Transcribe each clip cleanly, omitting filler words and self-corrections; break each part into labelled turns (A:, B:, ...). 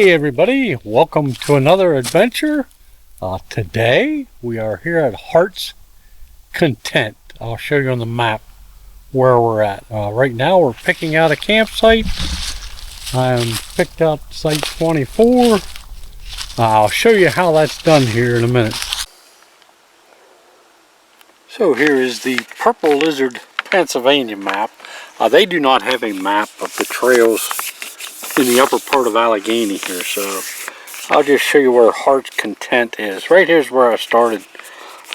A: Hey everybody, welcome to another adventure. Today we are here at Heart's Content. I'll show you on the map where we're at. Right now we're picking out a campsite. I picked out site 24. I'll show you how that's done here in a minute. So here is the Purple Lizard, Pennsylvania map. They do not have a map of the trails in the upper part of Allegheny here, so I'll just show you where Heart's Content is. Right here's where I started.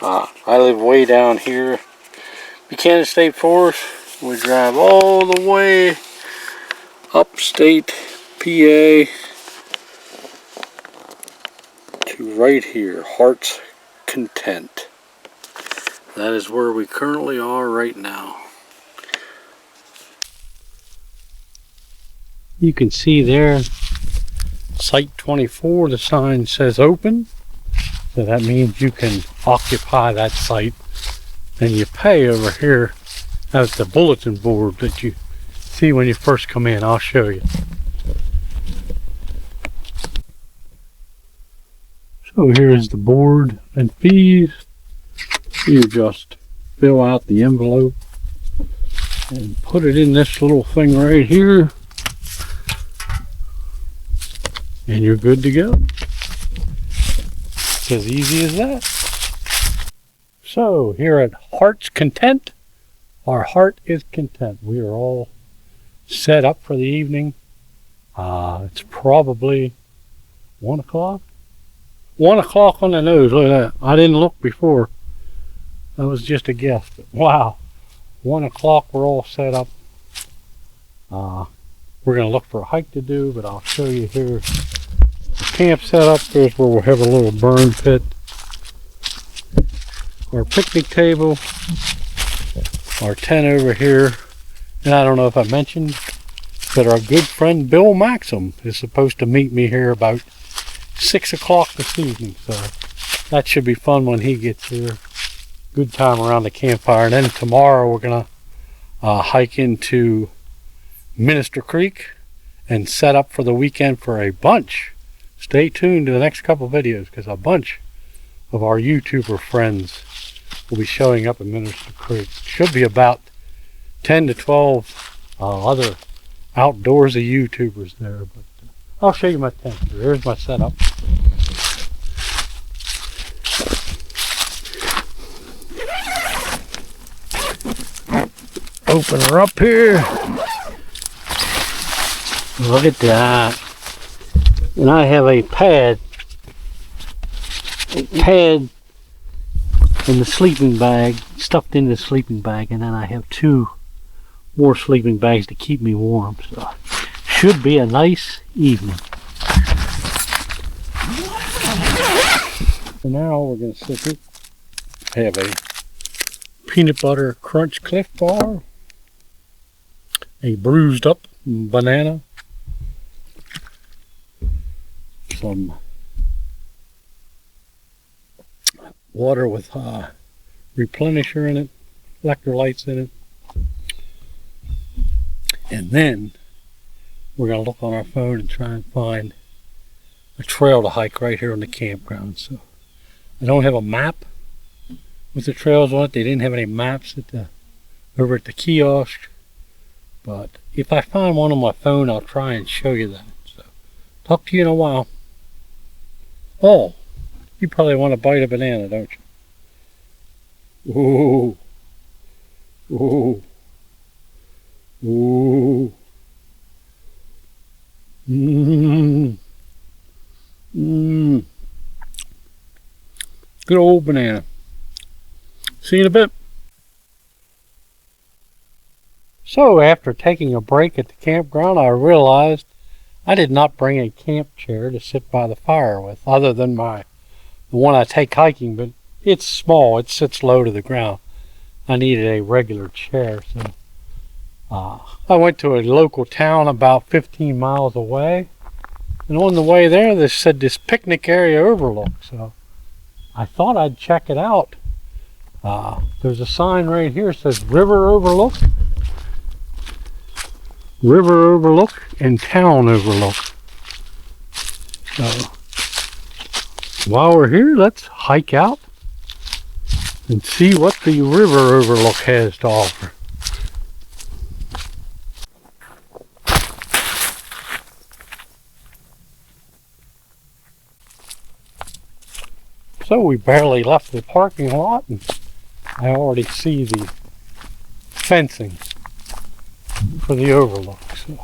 A: I live way down here, Buchanan State Forest. We drive all the way upstate PA to right here, Heart's Content. That is where we currently are right now. You can see there, site 24, the sign says open. So that means you can occupy that site. And you pay over here at the bulletin board that you see when you first come in. I'll show you. So here's the board and fees. You just fill out the envelope and put it in this little thing right here. And you're good to go. It's as easy as that. So here at Heart's Content, our heart is content. We are all set up for the evening. It's probably 1 o'clock. 1 o'clock on the nose. Look at that. I didn't look before. That was just a guess. But wow. 1 o'clock, we're all set up. We're going to look for a hike to do, but I'll show you here. Camp setup. Here's where we'll have a little burn pit, our picnic table, our tent over here, and I don't know if I mentioned, but our good friend Bill Maxim is supposed to meet me here about 6 o'clock this evening, so that should be fun when he gets here. Good time around the campfire. And then tomorrow we're gonna hike into Minister Creek and set up for the weekend for a bunch. Stay tuned to the next couple videos because a bunch of our YouTuber friends will be showing up in Minister Creek. Should be about 10 to 12 other outdoorsy YouTubers there. But I'll show you my tent. Here's my setup. Open her up here. Look at that. And I have a pad in the sleeping bag, stuffed in the sleeping bag, and then I have 2 more sleeping bags to keep me warm. So should be a nice evening. So now we're going to sit here. I have a peanut butter crunch Cliff Bar, a bruised up banana, some water with replenisher in it, electrolytes in it, and then we're going to look on our phone and try and find a trail to hike right here on the campground. So I don't have a map with the trails on it. They didn't have any maps over at the kiosk, but if I find one on my phone, I'll try and show you that. So talk to you in a while. Oh, you probably want to bite a banana, don't you? Ooh. Ooh. Ooh. Mmm. Mmm. Good old banana. See you in a bit. So after taking a break at the campground, I realized I did not bring a camp chair to sit by the fire with, other than the one I take hiking, but it's small. It sits low to the ground. I needed a regular chair, so I went to a local town about 15 miles away, and on the way there they said this picnic area overlook, so I thought I'd check it out. There's a sign right here that says River Overlook. River Overlook and Town Overlook. So while we're here, let's hike out and see what the river overlook has to offer. So we barely left the parking lot and I already see the fencing for the overlook. So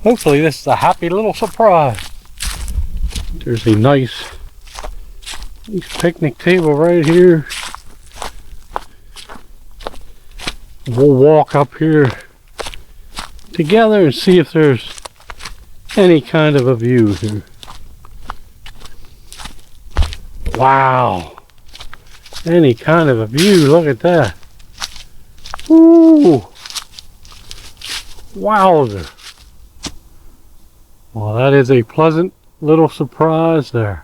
A: hopefully this is a happy little surprise. There's a nice picnic table right here. We'll walk up here together and see if there's any kind of a view here. Wow, any kind of a view, look at that. Ooh, wowzer. Well, that is a pleasant little surprise there.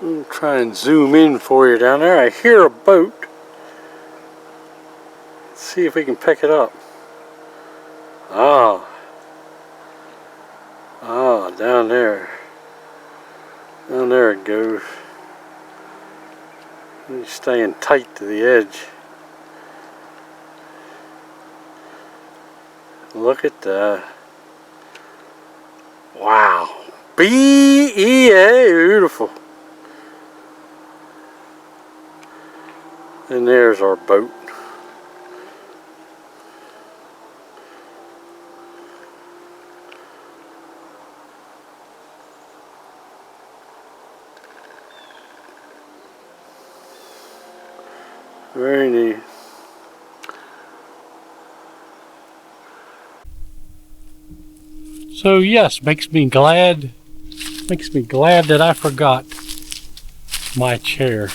A: I'll try and zoom in for you down there. I hear a boat. Let's see if we can pick it up. Down there. Down there it goes. He's staying tight to the edge. Look at that. Wow. B-E-A, beautiful. And there's our boat. Very neat. So yes, makes me glad that I forgot my chair.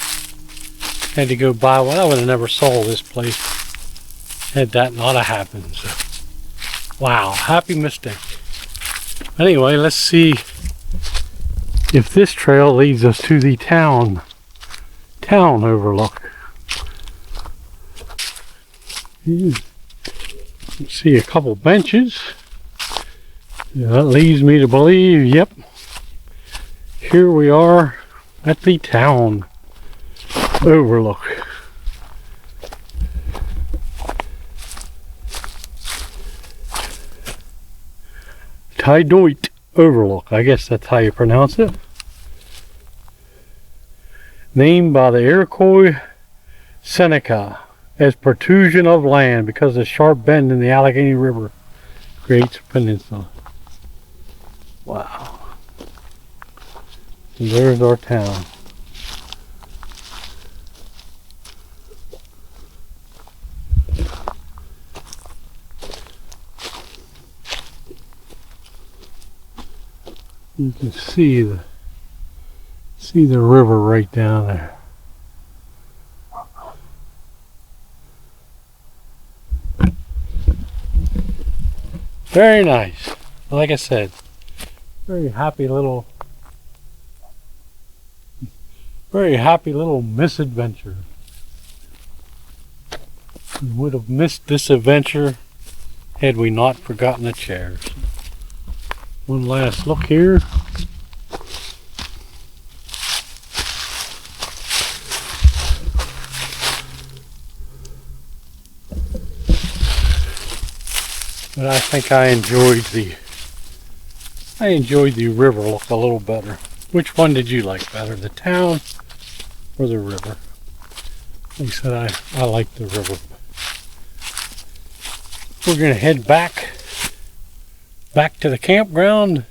A: Had to go buy one. I would have never saw this place had that not have happened. So, wow, happy mistake. Anyway, let's see if this trail leads us to the town overlook. Let's see a couple benches. Yeah, that leads me to believe, yep, here we are at the town overlook. Tydoit Overlook, I guess that's how you pronounce it. Named by the Iroquois Seneca as protrusion of land because the sharp bend in the Allegheny River creates a peninsula. Wow. And there's our town. You can see the river right down there. Very nice. Like I said, very happy little misadventure. We would have missed this adventure had we not forgotten the chairs. One last look here. But I think I enjoyed the river look a little better. Which one did you like better, the town or the river? Like I said, I like the river. We're going to head back to the campground,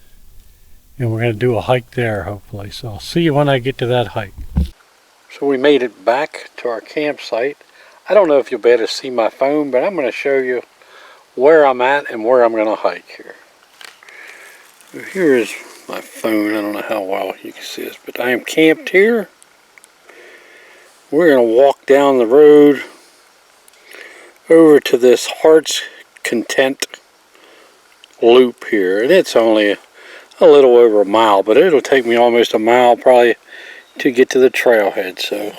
A: and we're going to do a hike there hopefully. So I'll see you when I get to that hike. So we made it back to our campsite. I don't know if you'll be able to see my phone, but I'm going to show you where I'm at and where I'm going to hike here. So here is my phone. I don't know how well you can see this, but I am camped here. We're going to walk down the road over to this Heart's Content loop here, and it's only a little over a mile, but it'll take me almost a mile probably to get to the trailhead. So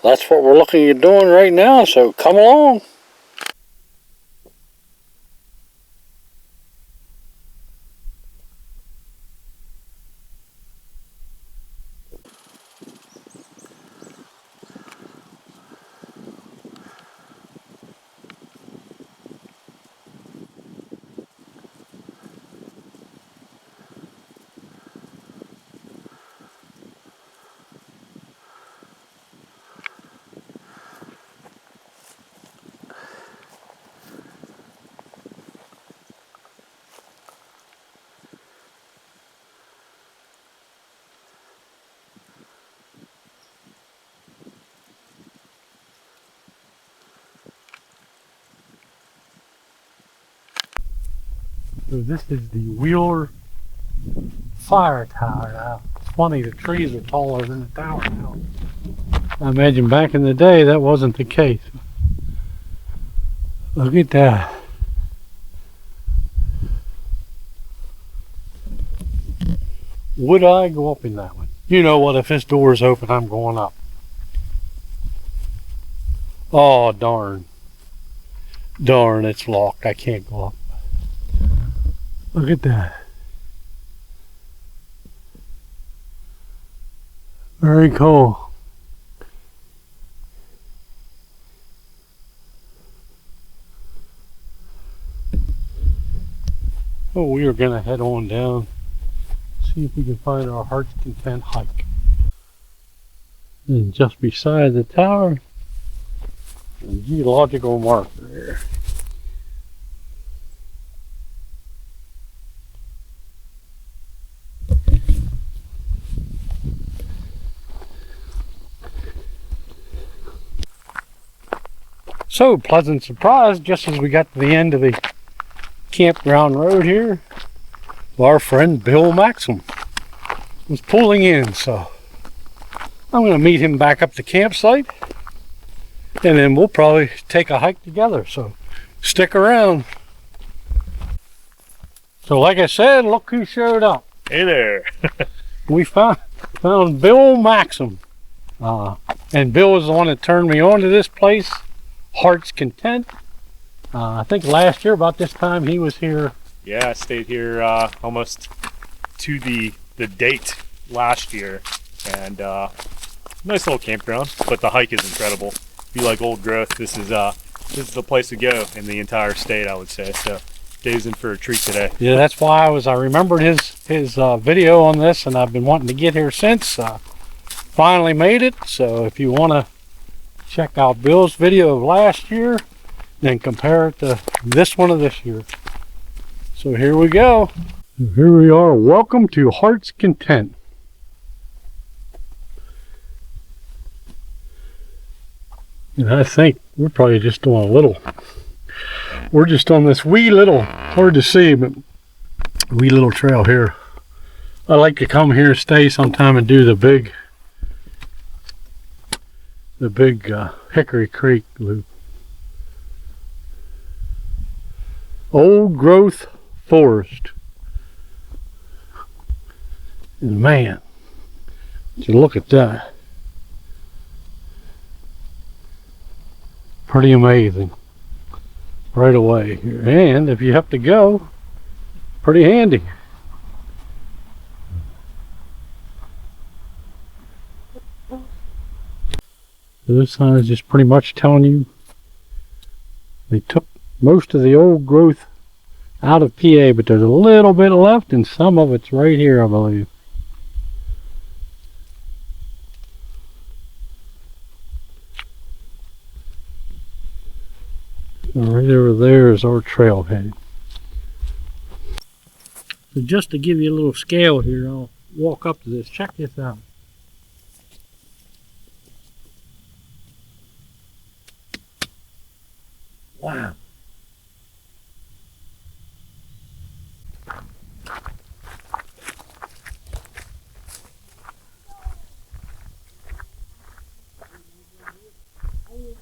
A: that's what we're looking at doing right now, so come along. So this is the Wheeler fire tower now. It's funny, the trees are taller than the tower now. I imagine back in the day that wasn't the case. Look at that. Would I go up in that one? You know what, if this door is open, I'm going up. Oh, darn. Darn, it's locked. I can't go up. Look at that. Very cool. Oh, we are going to head on down, see if we can find our Heart's Content hike. And just beside the tower, a geological marker here. So, pleasant surprise, just as we got to the end of the campground road here, our friend Bill Maxim was pulling in, so I'm going to meet him back up the campsite, and then we'll probably take a hike together, so stick around. So like I said, look who showed up.
B: Hey there.
A: We found Bill Maxim, and Bill was the one that turned me on to this place, Heart's Content. I think last year about this time he was here.
B: Yeah, I stayed here almost to the date last year, and nice little campground, but the hike is incredible. If you like old growth, this is the place to go in the entire state, I would say. So Dave's in for a treat today.
A: Yeah, that's why I remembered his video on this, and I've been wanting to get here since. Finally made it. So if you want to check out Bill's video of last year, then compare it to this one of this year. So here we go. Here we are. Welcome to Heart's Content. And I think we're probably just doing a little. We're just on this wee little, hard to see, but wee little trail here. I like to come here, stay sometime, and do the big Hickory Creek loop. Old growth forest. And man, you look at that. Pretty amazing. Right away here. And if you have to go, pretty handy. This sign is just pretty much telling you they took most of the old growth out of PA, but there's a little bit left, and some of it's right here, I believe. Right over there is our trailhead. So just to give you a little scale here, I'll walk up to this. Check this out. Wow.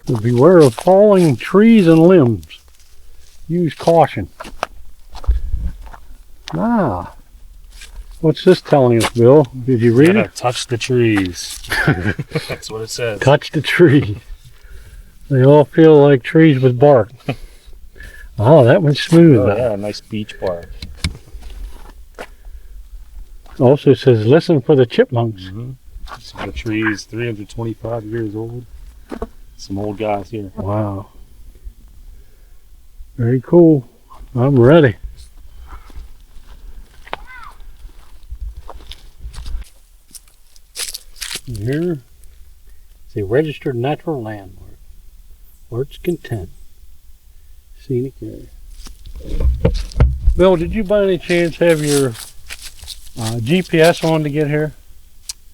A: So beware of falling trees and limbs. Use caution. Ah, What's this telling us, Bill? Did you read
B: Gotta
A: it?
B: touch the trees. That's what it says.
A: Touch the tree. They all feel like trees with bark. Oh, that one's smooth.
B: Oh yeah, nice beach bark.
A: Also says, listen for the chipmunks.
B: So the tree is 325 years old. Some old guys here.
A: Wow. Very cool. I'm ready. Here is a registered natural landmark. Heart's Content. Scenic area. Bill, did you by any chance have your GPS on to get here?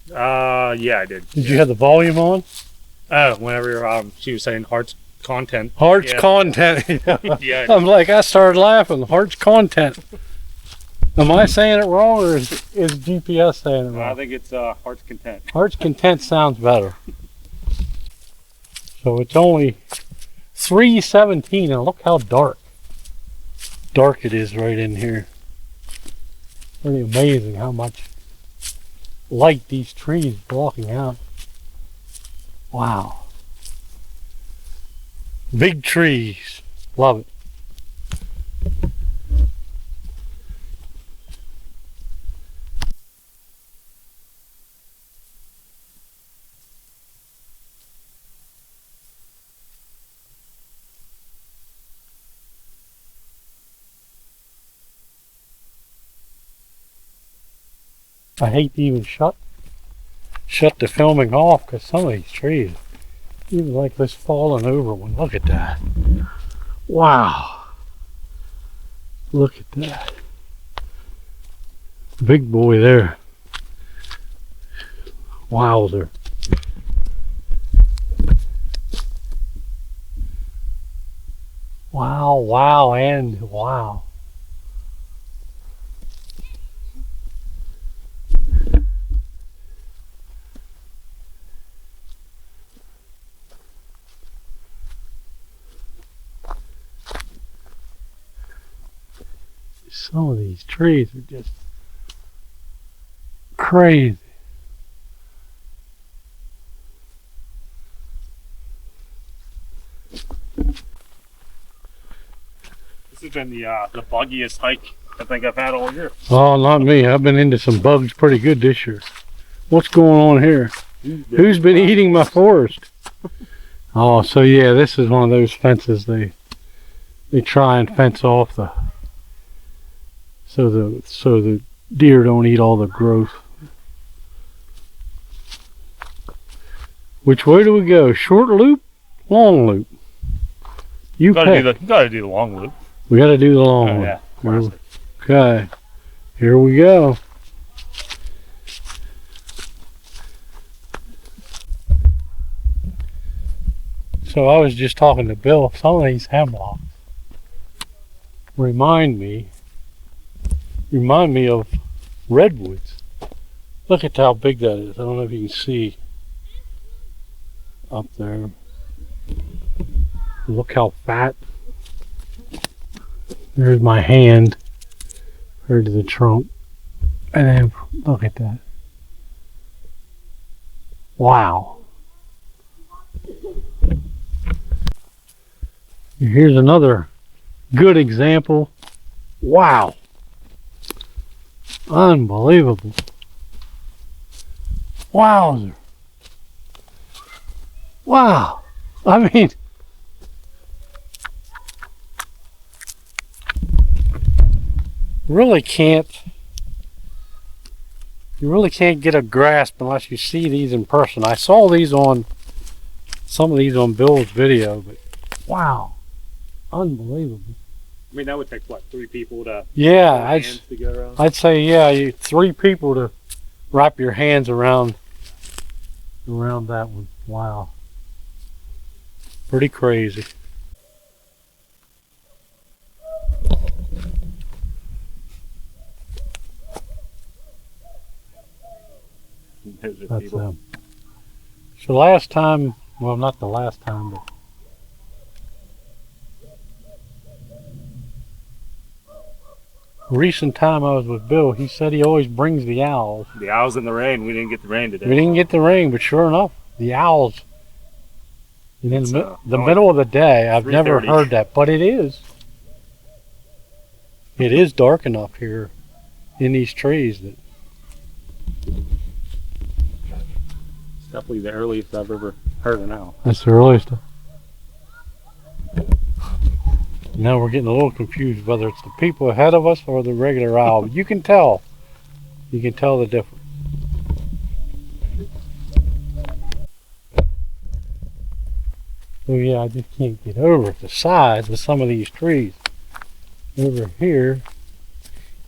B: Yeah, I did.
A: Did you have the volume on?
B: Oh, whenever she was saying Heart's Content.
A: Heart's
B: Yeah.
A: Content.
B: Yeah.
A: I'm like, I started laughing. Heart's Content. Am I saying it wrong, or is GPS saying it
B: I
A: wrong?
B: think it's Heart's Content.
A: Heart's Content sounds better. So it's only 3:17, and look how dark it is right in here. Pretty amazing how much light these trees blocking out. Wow. Big trees. Love it. I hate to even shut the filming off because some of these trees, even like this falling over one. Look at that. Wow. Look at that. Big boy there. Wowzer. Wow, wow, and wow. Some of these trees are just crazy.
B: This has been the buggiest hike I think I've had all year.
A: Oh, not me. I've been into some bugs pretty good this year. What's going on here? Who's been eating my forest? Oh, so yeah, this is one of those fences they try and fence off so the deer don't eat all the growth. Which way do we go? Short loop, long loop? You pick.
B: Gotta do the long loop.
A: We got to do the long one.
B: Yeah.
A: Okay, here we go. So I was just talking to Bill. Some of these hemlocks remind me of redwoods. Look at how big that is. I don't know if you can see up there. Look how fat. There's my hand right to the trunk. And then look at that. Wow. Here's another good example. Wow. Unbelievable. Wowzer. Wow. I mean, you really can't get a grasp unless you see these in person. I saw these on some of these on Bill's video, but wow. Unbelievable.
B: I mean, that would take what, 3 people to
A: Yeah,
B: hands to go around?
A: I'd say yeah, 3 people to wrap your hands around that one. Wow. Pretty crazy.
B: Those are
A: That's
B: people.
A: So last time, well, not the last time, but recent time I was with Bill, he said he always brings the owls.
B: The owls in the rain. We didn't get the rain today.
A: We didn't get the rain, but sure enough, the owls. And in
B: It's,
A: the
B: only
A: middle of the day, I've never
B: 3:30.
A: heard that, but it is. It is dark enough here in these trees that
B: It's definitely the earliest I've ever heard an owl.
A: that's the earliest. Now we're getting a little confused whether it's the people ahead of us or the regular owl. You can tell. You can tell the difference. Oh yeah, I just can't get over the sides of some of these trees. Over here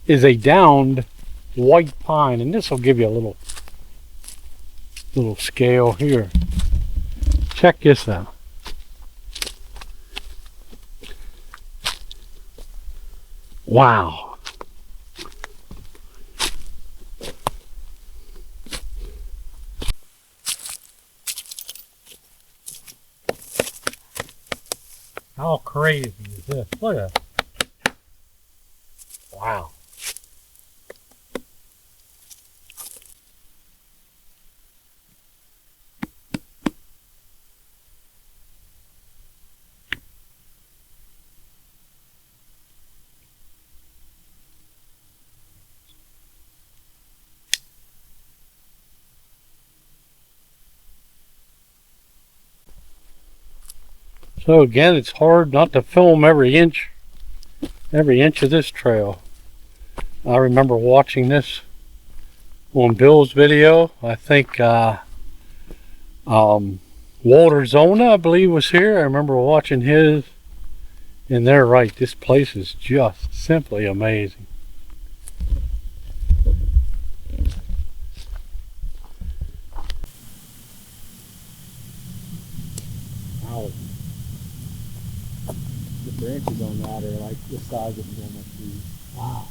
A: is a downed white pine, and this will give you a little scale here. Check this out. Wow. How crazy is this? Look at that. Wow. So again, it's hard not to film every inch of this trail. I remember watching this on Bill's video. I think Walter Zona, I believe, was here. I remember watching his, and they're right. This place is just simply amazing. Wow. The branches on that are like the size of normal trees. Wow.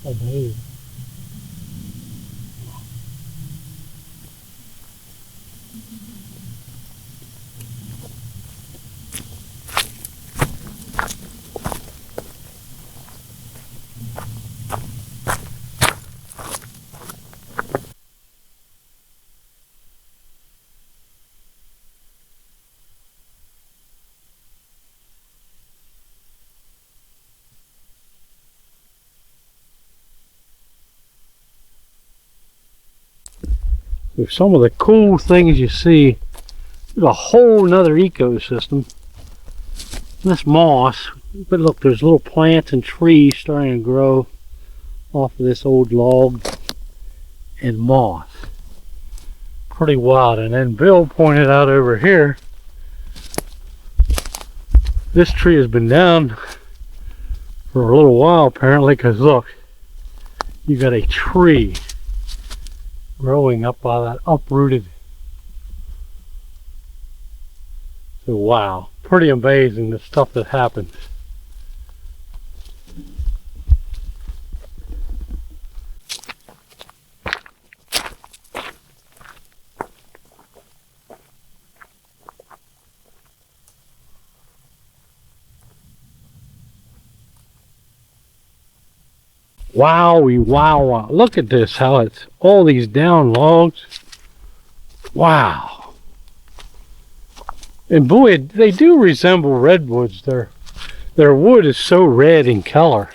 A: Amazing. With some of the cool things you see, there's a whole nother ecosystem. This moss, but look, there's little plants and trees starting to grow off of this old log and moss. Pretty wild. And then Bill pointed out over here, this tree has been down for a little while apparently, because look, you got a tree growing up by that uprooted. So wow, pretty amazing the stuff that happens. Wowie, wow, wow. Look at this, how it's all these down logs. Wow. And boy, they do resemble redwoods. Their wood is so red in color.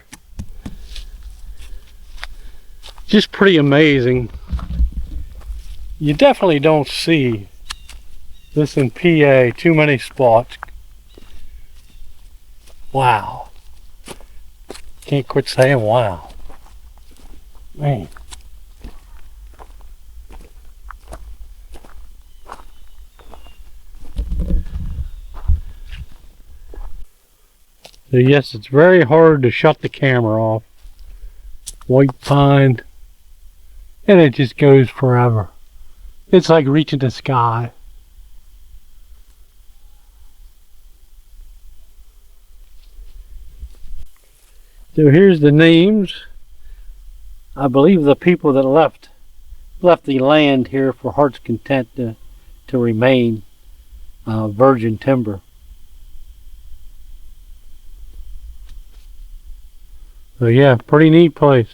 A: Just pretty amazing. You definitely don't see this in PA too many spots. Wow. Can't quit saying wow. Man. So yes, it's very hard to shut the camera off. White pine, and it just goes forever. It's like reaching the sky. So here's the names. I believe the people that left the land here for Heart's Content to remain virgin timber. So yeah, pretty neat place.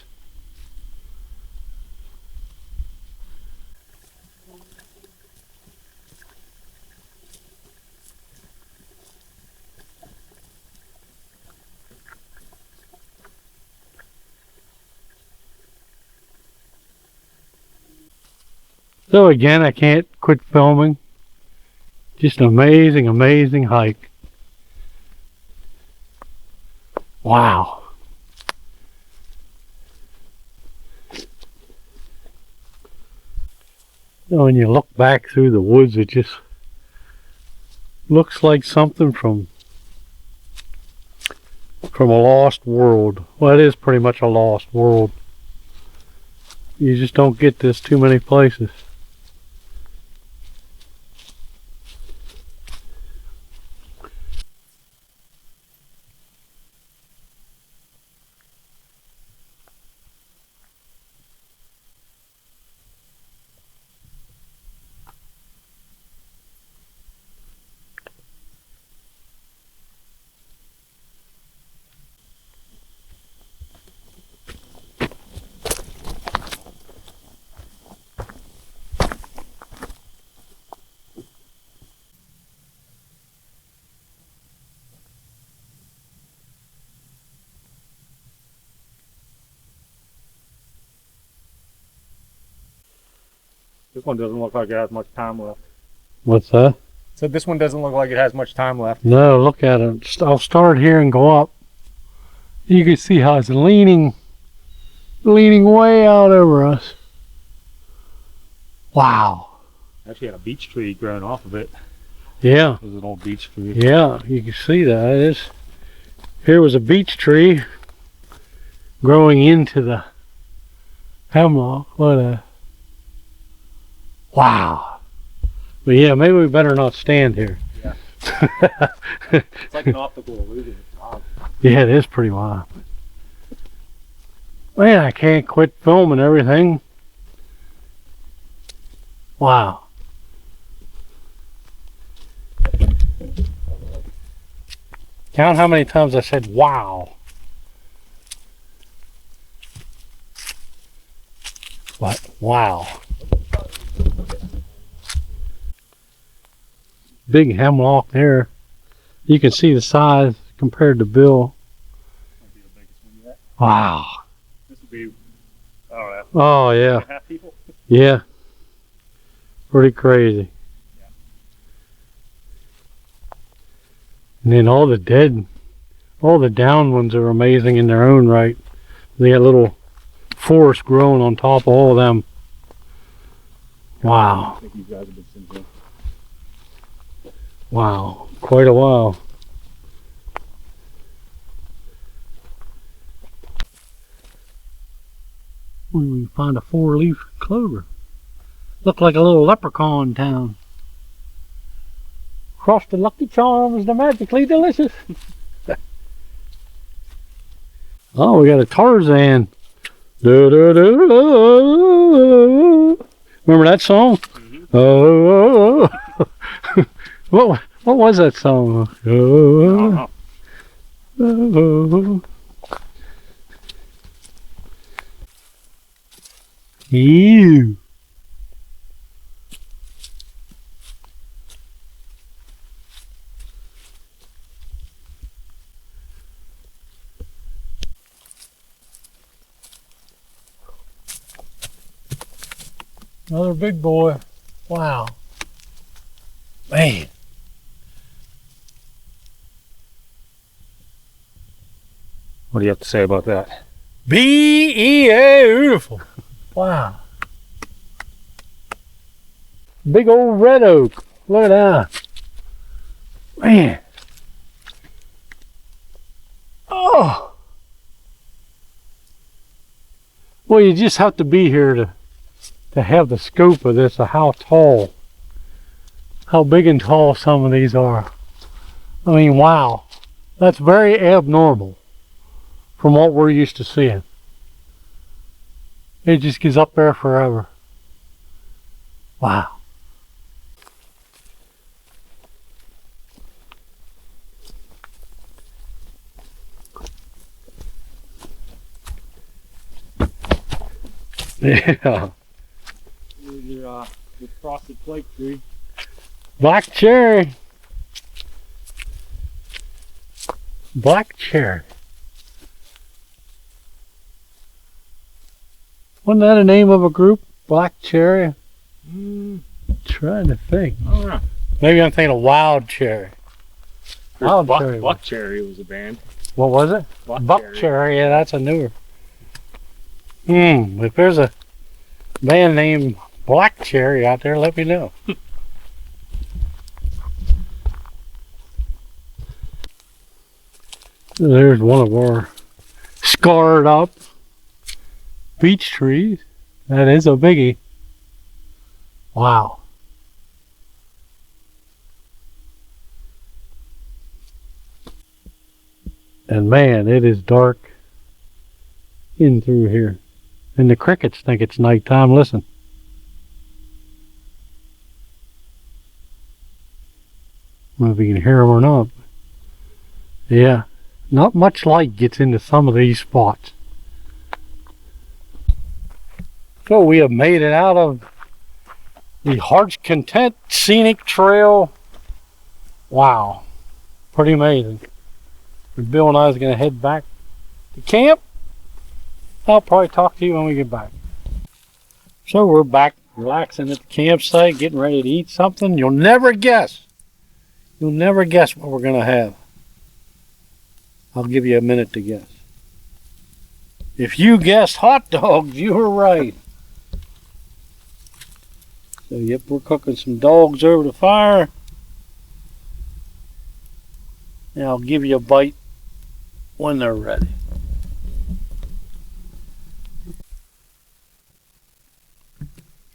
A: So again, I can't quit filming. Just an amazing, amazing hike. Wow. So when you look back through the woods, it just looks like something from a lost world. Well, it is pretty much a lost world. You just don't get this too many places.
B: This one doesn't look like it has much time left.
A: What's that?
B: So this one doesn't look like it has much time left.
A: No, look at it. I'll start here and go up. You can see how it's leaning way out over us. Wow.
B: Actually had a beech tree growing off of it.
A: Yeah.
B: It was an old beech tree.
A: Yeah, you can see that. Here was a beech tree growing into the hemlock. Wow. But yeah, maybe we better not stand here.
B: Yeah. It's like an optical illusion. Wow.
A: Yeah, it is pretty wild. Man, I can't quit filming everything. Wow. Count how many times I said wow. What? Wow. Big hemlock there. You can see the size compared to Bill.
B: Might be the biggest one yet.
A: Wow.
B: This would be, I don't know,
A: Oh yeah.
B: 2.5 people.
A: Yeah. Pretty crazy.
B: Yeah.
A: And then all the down ones are amazing in their own right. They got little forest growing on top of all of them. Wow.
B: I think you guys have been sinking.
A: Wow. Quite a while. We find a 4-leaf clover. Look like a little leprechaun town. Frosted Lucky Charms, they're magically delicious. Oh, we got a Tarzan. Do, do, do, do. Remember that song?
B: Mm-hmm.
A: Oh, what was that song?
B: I don't know.
A: Ew. Another big boy. Wow. Man.
B: What do you have to say about that?
A: Beautiful. Wow. Big old red oak. Look at that. Man. Oh. Well, you just have to be here to have the scope of this, of how tall, how big and tall some of these are. I mean, wow. That's very abnormal from what we're used to seeing. It just gets up there forever. Wow. Yeah.
B: Here's your frosted flake tree.
A: Black cherry. Black cherry. Wasn't that a name of a group? Black cherry? Trying to think.
B: Oh, yeah.
A: Maybe I'm thinking of Wild Cherry. Wild Cherry.
B: Buck Cherry was a band.
A: What was it? Buck Cherry. Yeah, that's a newer. If there's a band named Black Cherry out there, let me know. There's one of our scarred up beech trees. That is a biggie. Wow. And man, it is dark in through here. And the crickets think it's nighttime. Listen. I don't know if you can hear them or not. Yeah. Not much light gets into some of these spots. So we have made it out of the Heart's Content Scenic Trail. Wow. Pretty amazing. Bill and I is going to head back to camp. I'll probably talk to you when we get back. So we're back relaxing at the campsite, getting ready to eat something. You'll never guess. You'll never guess what we're going to have. I'll give you a minute to guess. If you guessed hot dogs, you were right. So yep, we're cooking some dogs over the fire. And I'll give you a bite when they're ready.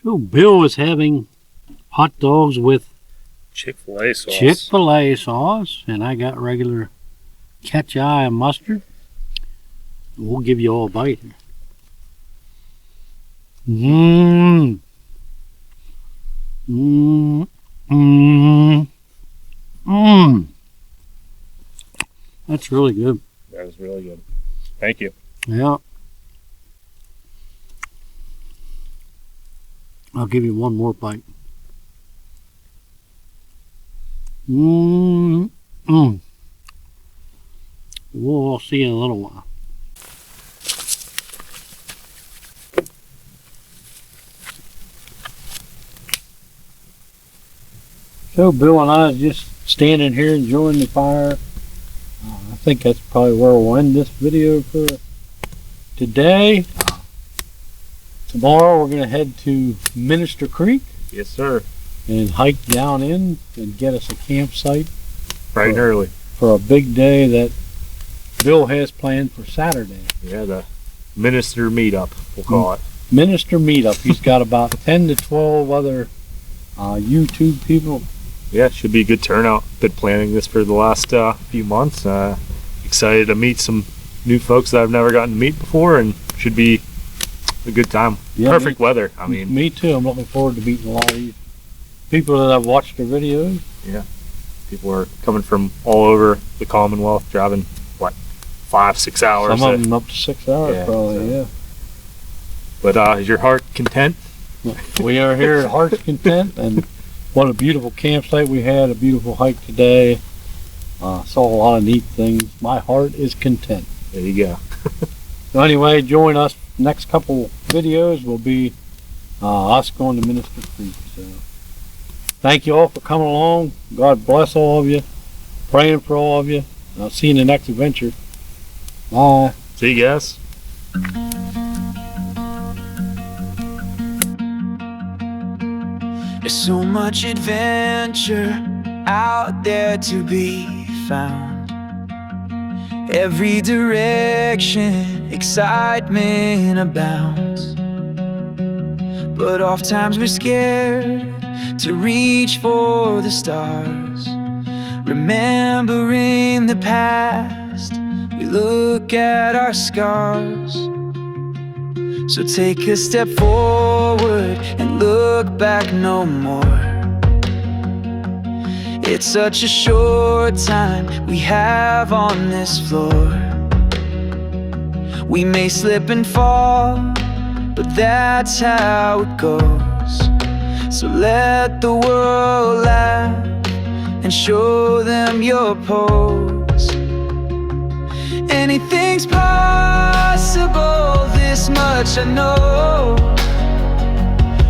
A: So Bill is having hot dogs with
B: Chick-fil-A sauce.
A: Chick-fil-A sauce, and I got regular ketchup and mustard. We'll give you all a bite here. Mmm. Mmm. Mmm. Mmm. That's really good.
B: That was really good. Thank you.
A: Yeah. I'll give you one more bite. Mmm. Mmm. We'll see you in a little while. So Bill and I are just standing here enjoying the fire. I think that's probably where we'll end this video for today. Tomorrow we're going to head to Minister Creek.
B: Yes, sir.
A: And hike down in and get us a campsite.
B: Bright and early.
A: For a big day that Bill has planned for Saturday.
B: Yeah, the Minister Meetup, we'll call it.
A: Minister Meetup. He's got about 10 to 12 other YouTube people.
B: Yeah, it should be a good turnout. Been planning this for the last few months. Excited to meet some new folks that I've never gotten to meet before, and should be a good time.
A: Yeah,
B: perfect weather. I mean,
A: me too. I'm looking forward to meeting a lot of these people that I've watched their videos.
B: Yeah, people are coming from all over the Commonwealth, driving what 5-6 hours.
A: Some of them up to 6 hours,
B: yeah,
A: probably.
B: so.
A: Yeah.
B: But is your heart content?
A: We are here at Heart's Content, and what a beautiful campsite we had. A beautiful hike today. Saw a lot of neat things. My heart is content.
B: There you go.
A: So anyway, join us. Next couple videos will be us going to Minister Creek. So thank you all for coming along. God bless all of you. Praying for all of you. I'll see you in the next adventure. Bye.
B: See you guys.
C: There's so much adventure out there to be found. Every direction, excitement abounds. But oftentimes we're scared to reach for the stars. Remembering the past, we look at our scars. So take a step forward and look back no more. It's such a short time we have on this floor. We may slip and fall, but that's how it goes. So let the world laugh and show them your pose. Anything's possible, this much I know.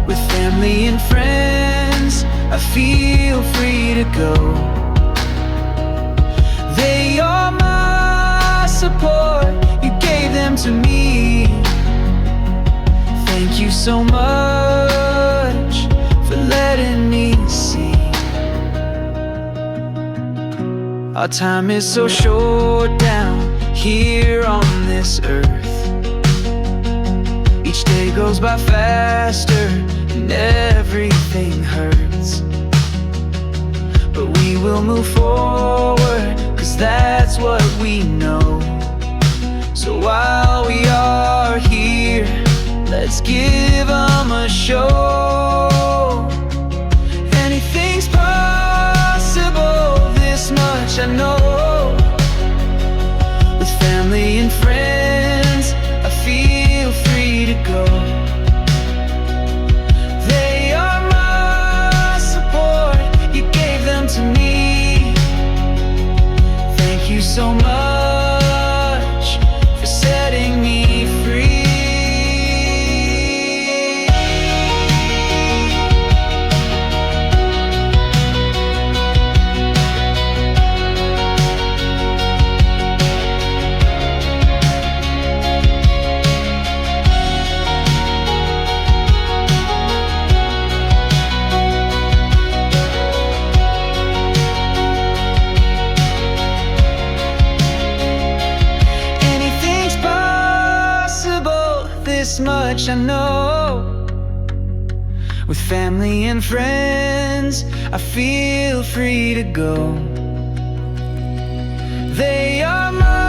C: With family and friends, I feel free to go. They are my support, you gave them to me. Thank you so much for letting me see. Our time is so short down here on this earth. Each day goes by faster and everything hurts. But we will move forward, 'cause that's what we know. So while we are here, let's give them a show. Anything's possible, this much I know. With family and friends, I feel free to go. They are my support, you gave them to me. Thank you so much for setting me free. This much I know. With family and friends, I feel free to go. They are my